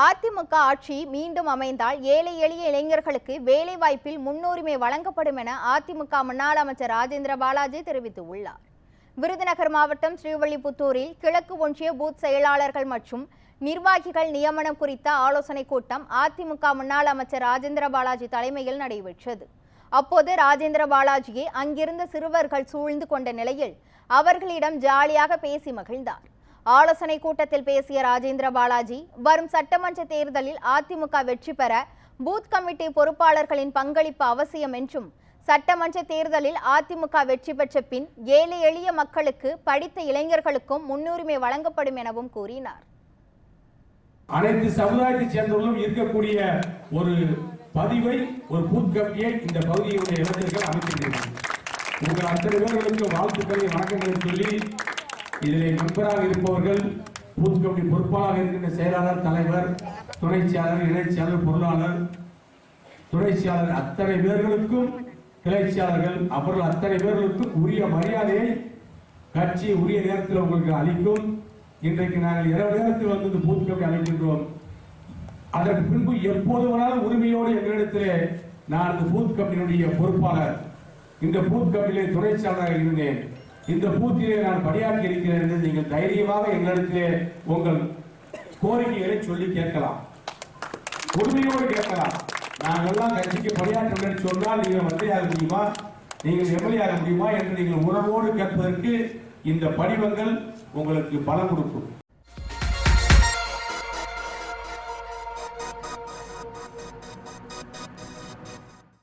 அதிமுக ஆட்சி மீண்டும் அமைந்தால் ஏழை எளிய இளைஞர்களுக்கு வேலை வாய்ப்பில் முன்னுரிமை வழங்கப்படும் என அதிமுக முன்னாள் அமைச்சர் ராஜேந்திர பாலாஜி தெரிவித்துள்ளார். விருதுநகர் மாவட்டம் ஸ்ரீவில்லிபுத்தூரில் கிழக்கு ஒன்றிய பூத் செயலாளர்கள் மற்றும் நிர்வாகிகள் நியமனம் குறித்த ஆலோசனைக் கூட்டம் அதிமுக முன்னாள் அமைச்சர் ராஜேந்திர பாலாஜி தலைமையில் நடைபெற்றது. அப்போது ராஜேந்திர பாலாஜியை அங்கிருந்த சிறுவர்கள் சூழ்ந்து கொண்ட நிலையில் அவர்களிடம் ஜாலியாக பேசி மகிழ்ந்தார். ஆலோசனை கூட்டத்தில் பேசிய ராஜேந்திர பாலாஜி, வரும் சட்டமன்ற தேர்தலில் அதிமுக வெற்றி பெற பூத் கமிட்டி பொறுப்பாளர்களின் பங்களிப்பு அவசியம் என்றும், சட்டமன்ற தேர்தலில் அதிமுக வெற்றி பெற்ற பின் ஏழை எளிய மக்களுக்கு, படித்த இளைஞர்களுக்கும் முன்னுரிமை வழங்கப்படும் எனவும் கூறினார். அனைத்து சமுதாயத்தை சேர்ந்தவர்களும் இருக்கக்கூடிய ஒரு பதிவை, ஒரு பூத் கமிட்டியை இந்த பகுதியுடைய இளைஞர்கள் அமைக்கின்றனர். உங்கள் அத்தனை பேர்களுக்கு வாழ்த்துக்களை, வணக்கங்களை சொல்லி, இதில் மெம்பராக இருப்பவர்கள், பூத் கமிட்டி பொறுப்பாளராக இருக்கின்ற செயலாளர், தலைவர், துணை செயலாளர், இணைச் செயலாளர், பொருளாளர், துணை செயலாளர் அத்தனை பேர்களுக்கும், கிளை செயலாளர்கள், அவர்கள் அத்தனை பேர்களுக்கும் உரிய மரியாதையை கட்சி உரிய நேரத்தில் உங்களுக்கு அளிக்கும். இன்றைக்கு நாங்கள் இரவு நேரத்தில் வந்து இந்த பூத் கமிட்டி அமைக்கின்றோம். அதற்கு பின்பு எப்போது வேணாலும் உரிமையோடு எங்களிடத்திலே, நான் இந்த பூத் கமிட்டியினுடைய பொறுப்பாளர், இந்த பூத் கமிட்டியிலே துணை செயலாளராக இருந்தேன், இந்த பூத்திலே நான் பணியாற்றி இருக்கிறேன் என்று நீங்கள் தைரியமாக எங்களிடத்திலே உங்கள் கோரிக்கைகளை சொல்லி கேட்கலாம், உரிமையோடு கேட்கலாம். நாங்கள்லாம் கட்சிக்கு பணியாற்ற சொன்னால் நீங்கள் மந்திரியாக முடியுமா, நீங்கள் எம்எல்ஏ ஆக முடியுமா என்று நீங்கள் உணர்வோடு கேட்பதற்கு இந்த படிவங்கள் உங்களுக்கு பலம் கொடுக்கும்.